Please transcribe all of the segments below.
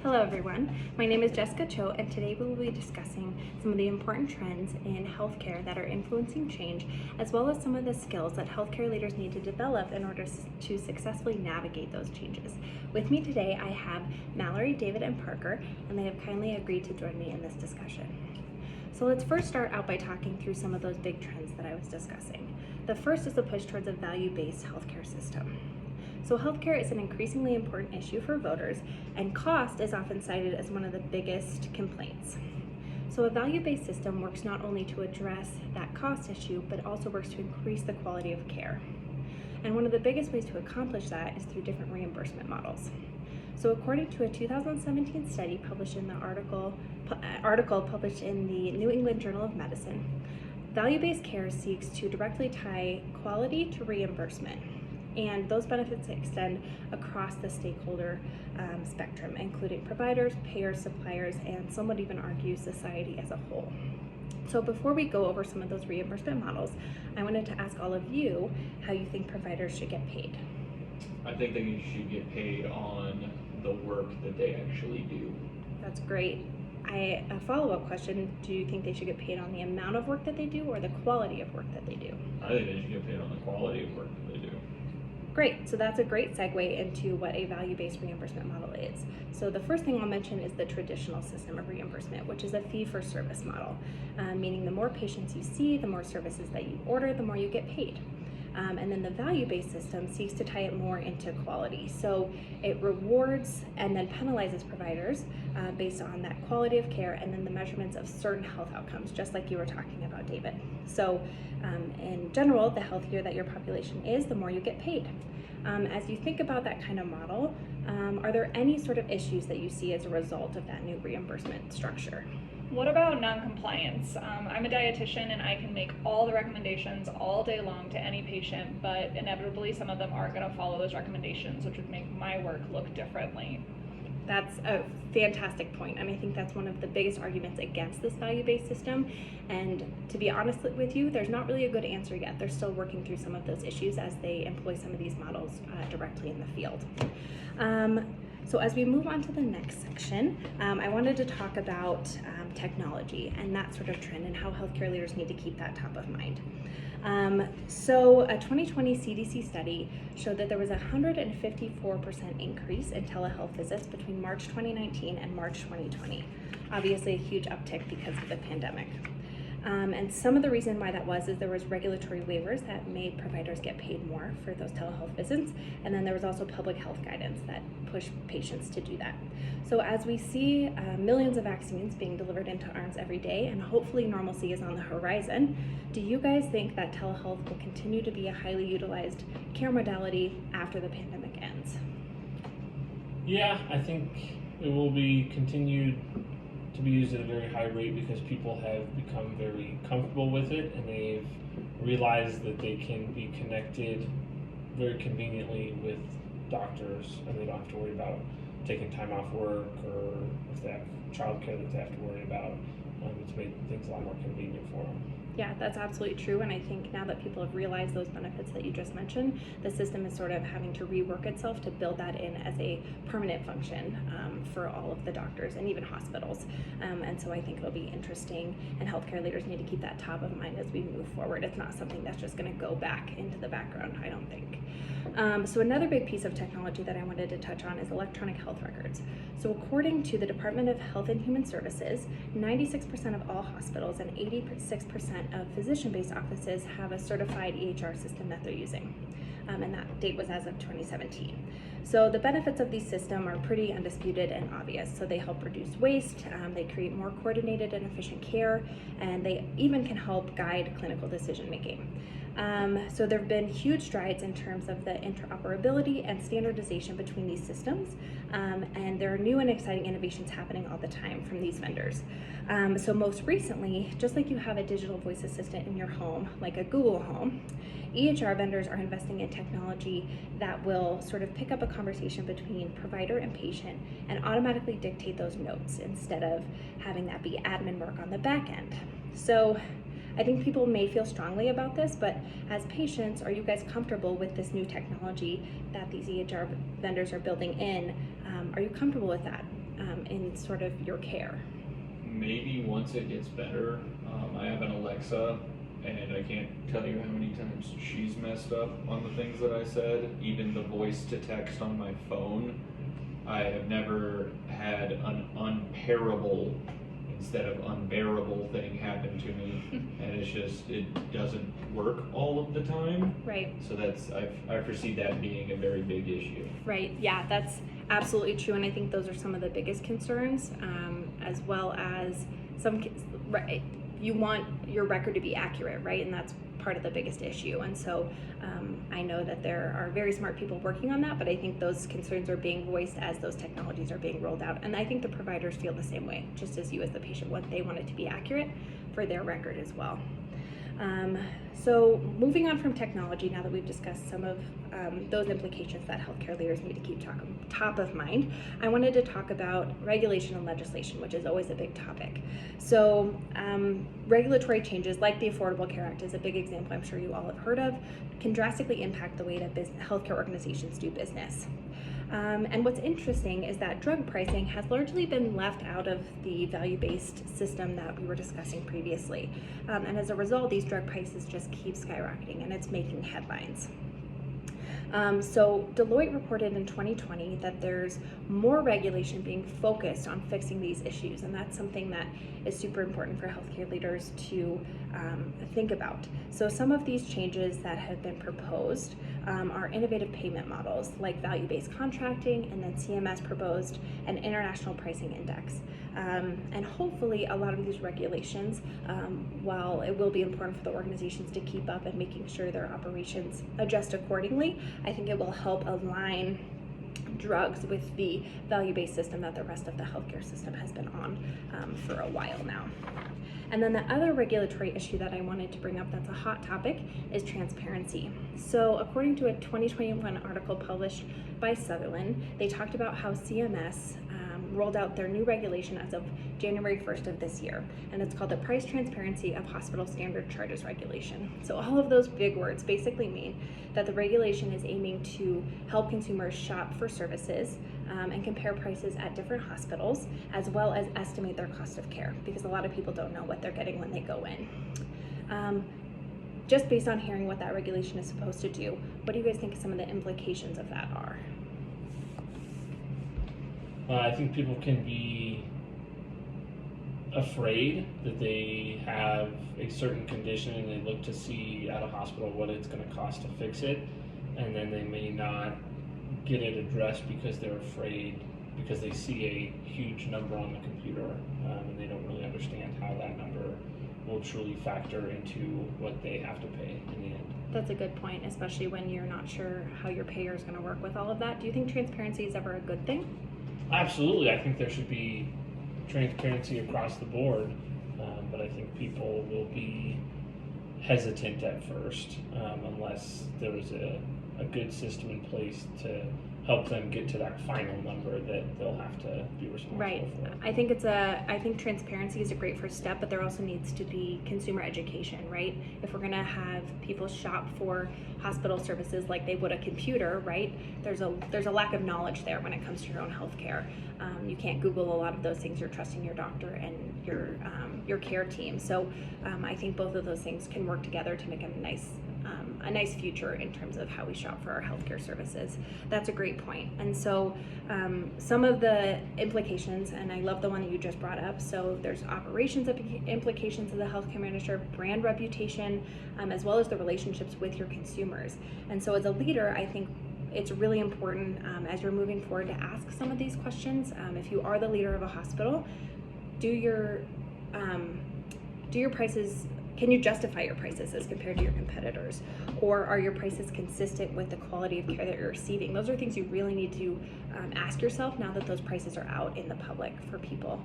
Hello everyone, my name is Jessica Cho and today we will be discussing some of the important trends in healthcare that are influencing change, as well as some of the skills that healthcare leaders need to develop in order to successfully navigate those changes. With me today I have Mallory, David, and Parker, and they have kindly agreed to join me in this discussion. So let's first start out by talking through some of those big trends that I was discussing. The first is the push towards a value-based healthcare system. So healthcare is an increasingly important issue for voters, and cost is often cited as one of the biggest complaints. So a value-based system works not only to address that cost issue, but also works to increase the quality of care. And one of the biggest ways to accomplish that is through different reimbursement models. So according to a 2017 study published in the article published in the New England Journal of Medicine, value-based care seeks to directly tie quality to reimbursement. And those benefits extend across the stakeholder spectrum, including providers, payers, suppliers, and some would even argue society as a whole. So before we go over some of those reimbursement models, I wanted to ask all of you how you think providers should get paid. I think that you should get paid on the work that they actually do. That's great. A follow-up question, do you think they should get paid on the amount of work that they do or the quality of work that they do? I think they should get paid on the quality of work that they do. Great, so that's a great segue into what a value-based reimbursement model is. So the first thing I'll mention is the traditional system of reimbursement, which is a fee-for-service model, meaning the more patients you see, the more services that you order, the more you get paid. And then the value-based system seeks to tie it more into quality. So it rewards and then penalizes providers based on that quality of care and then the measurements of certain health outcomes, just like you were talking about, David. So in general, the healthier that your population is, the more you get paid. As you think about that kind of model, are there any sort of issues that you see as a result of that new reimbursement structure? What about non-compliance? I'm a dietitian and I can make all the recommendations all day long to any patient, but inevitably some of them aren't going to follow those recommendations, which would make my work look differently. That's a fantastic point, and I think that's one of the biggest arguments against this value-based system. And to be honest with you, there's not really a good answer yet. They're still working through some of those issues as they employ some of these models directly in the field. So as we move on to the next section, I wanted to talk about technology and that sort of trend and how healthcare leaders need to keep that top of mind. So a 2020 CDC study showed that there was a 154% increase in telehealth visits between March 2019 and March 2020. Obviously a huge uptick because of the pandemic. And some of the reason why that was is there was regulatory waivers that made providers get paid more for those telehealth visits, and then there was also public health guidance that pushed patients to do that. So as we see millions of vaccines being delivered into arms every day, and hopefully normalcy is on the horizon, do you guys think that telehealth will continue to be a highly utilized care modality after the pandemic ends? Yeah, I think it will be continued to be used at a very high rate because people have become very comfortable with it and they've realized that they can be connected very conveniently with doctors and they don't have to worry about taking time off work or if they have childcare that they have to worry about. It's made things a lot more convenient for them. Yeah, that's absolutely true, and I think now that people have realized those benefits that you just mentioned, the system is sort of having to rework itself to build that in as a permanent function for all of the doctors and even hospitals. And so I think it'll be interesting, and healthcare leaders need to keep that top of mind as we move forward. It's not something that's just going to go back into the background, I don't think. So another big piece of technology that I wanted to touch on is electronic health records. So according to the Department of Health and Human Services, 96% of all hospitals and 86% of physician-based offices have a certified EHR system that they're using. And that date was as of 2017. So the benefits of these systems are pretty undisputed and obvious. So they help reduce waste, they create more coordinated and efficient care, and they even can help guide clinical decision making. So there have been huge strides in terms of the interoperability and standardization between these systems, and there are new and exciting innovations happening all the time from these vendors. So most recently, just like you have a digital voice assistant in your home, like a Google Home, EHR vendors are investing in technology that will sort of pick up a conversation between provider and patient and automatically dictate those notes instead of having that be admin work on the back end. So I think people may feel strongly about this, but as patients, are you guys comfortable with this new technology that these EHR vendors are building in? Are you comfortable with that? in sort of your care? Maybe once it gets better. I have an Alexa, and I can't tell you how many times she's messed up on the things that I said. Even the voice to text on my phone, I have never had an unparable instead of unbearable thing happen to me, and it doesn't work all of the time. Right. So I foresee that being a very big issue. Right. Yeah, that's absolutely true, and I think those are some of the biggest concerns, as well as right, you want your record to be accurate, right? And that's part of the biggest issue. And so I know that there are very smart people working on that, but I think those concerns are being voiced as those technologies are being rolled out. And I think the providers feel the same way, just as you as the patient, what they want it to be accurate for their record as well. So moving on from technology, now that we've discussed some of those implications that healthcare leaders need to keep top of mind, I wanted to talk about regulation and legislation, which is always a big topic. So regulatory changes like the Affordable Care Act is a big example I'm sure you all have heard of, can drastically impact the way that healthcare organizations do business. And what's interesting is that drug pricing has largely been left out of the value-based system that we were discussing previously. And as a result, these drug prices just keep skyrocketing, and it's making headlines. So Deloitte reported in 2020 that there's more regulation being focused on fixing these issues, and that's something that is super important for healthcare leaders to think about. So some of these changes that have been proposed are innovative payment models like value-based contracting, and then CMS proposed an international pricing index. And hopefully a lot of these regulations, while it will be important for the organizations to keep up and making sure their operations adjust accordingly, I think it will help align drugs with the value-based system that the rest of the healthcare system has been on for a while now. And then the other regulatory issue that I wanted to bring up that's a hot topic is transparency. So according to a 2021 article published by Sutherland, they talked about how CMS rolled out their new regulation as of January 1st of this year, and it's called the Price Transparency of Hospital Standard Charges Regulation. So all of those big words basically mean that the regulation is aiming to help consumers shop for services and compare prices at different hospitals, as well as estimate their cost of care, because a lot of people don't know what they're getting when they go in. Just based on hearing what that regulation is supposed to do, what do you guys think some of the implications of that are? I think people can be afraid that they have a certain condition and they look to see at a hospital what it's going to cost to fix it, and then they may not get it addressed because they're afraid, because they see a huge number on the computer and they don't really understand how that number will truly factor into what they have to pay in the end. That's a good point, especially when you're not sure how your payer is going to work with all of that. Do you think transparency is ever a good thing? Absolutely. I think there should be transparency across the board, but I think people will be hesitant at first unless there is a good system in place to help them get to that final number that they'll have to be responsible for. I think transparency is a great first step, but there also needs to be consumer education, right? If we're gonna have people shop for hospital services like they would a computer, right? There's a lack of knowledge there when it comes to your own healthcare. You can't Google a lot of those things. You're trusting your doctor and your care team. So I think both of those things can work together to make a nice future in terms of how we shop for our healthcare services. That's a great point. And so some of the implications, and I love the one that you just brought up, so there's operations implications of the healthcare manager, brand reputation, as well as the relationships with your consumers. And so as a leader, I think it's really important as you're moving forward to ask some of these questions. If you are the leader of a hospital, do your prices, can you justify your prices as compared to your competitors? Or are your prices consistent with the quality of care that you're receiving? Those are things you really need to ask yourself now that those prices are out in the public for people.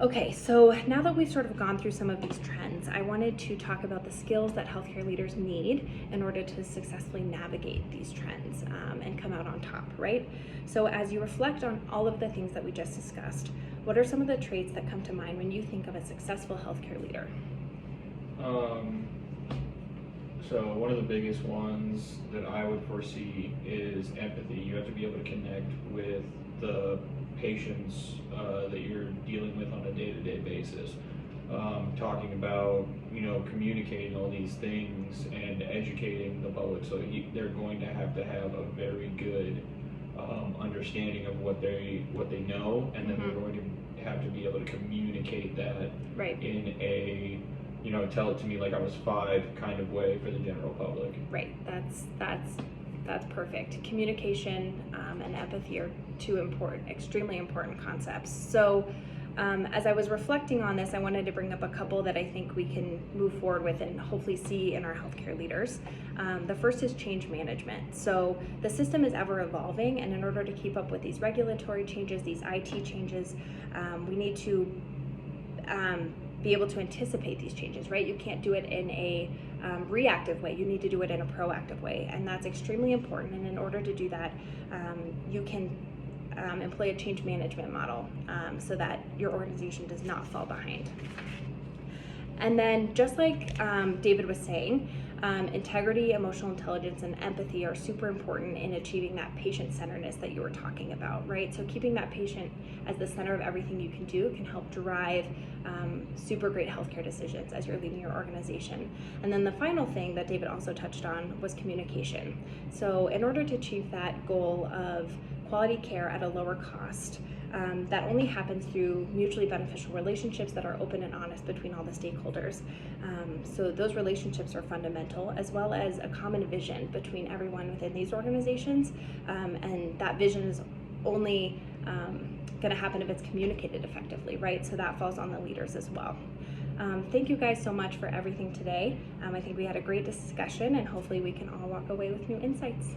Okay, so now that we've sort of gone through some of these trends, I wanted to talk about the skills that healthcare leaders need in order to successfully navigate these trends and come out on top, right? So as you reflect on all of the things that we just discussed, what are some of the traits that come to mind when you think of a successful healthcare leader? So one of the biggest ones that I would foresee is empathy. You have to be able to connect with the patients that you're dealing with on a day-to-day basis. Talking about, you know, communicating all these things and educating the public, so they're going to have a very good understanding of what they know, and then they're going to have to be able to communicate that Right. in a, you know, tell it to me like I was 5 kind of way for the general public. Right. That's perfect. Communication and empathy are two extremely important concepts. So as I was reflecting on this, I wanted to bring up a couple that I think we can move forward with and hopefully see in our healthcare leaders. The first is change management. So the system is ever evolving, and in order to keep up with these regulatory changes, these IT changes, we need to be able to anticipate these changes, right? You can't do it in a reactive way. You need to do it in a proactive way, and that's extremely important. And in order to do that, you can employ a change management model so that your organization does not fall behind. And then, just like David was saying, integrity, emotional intelligence, and empathy are super important in achieving that patient-centeredness that you were talking about, right? So keeping that patient as the center of everything you can do can help drive super great healthcare decisions as you're leading your organization. And then the final thing that David also touched on was communication. So in order to achieve that goal of quality care at a lower cost, that only happens through mutually beneficial relationships that are open and honest between all the stakeholders. So those relationships are fundamental, as well as a common vision between everyone within these organizations, and that vision is only going to happen if it's communicated effectively, right? So that falls on the leaders as well. Thank you guys so much for everything today. I think we had a great discussion, and hopefully we can all walk away with new insights.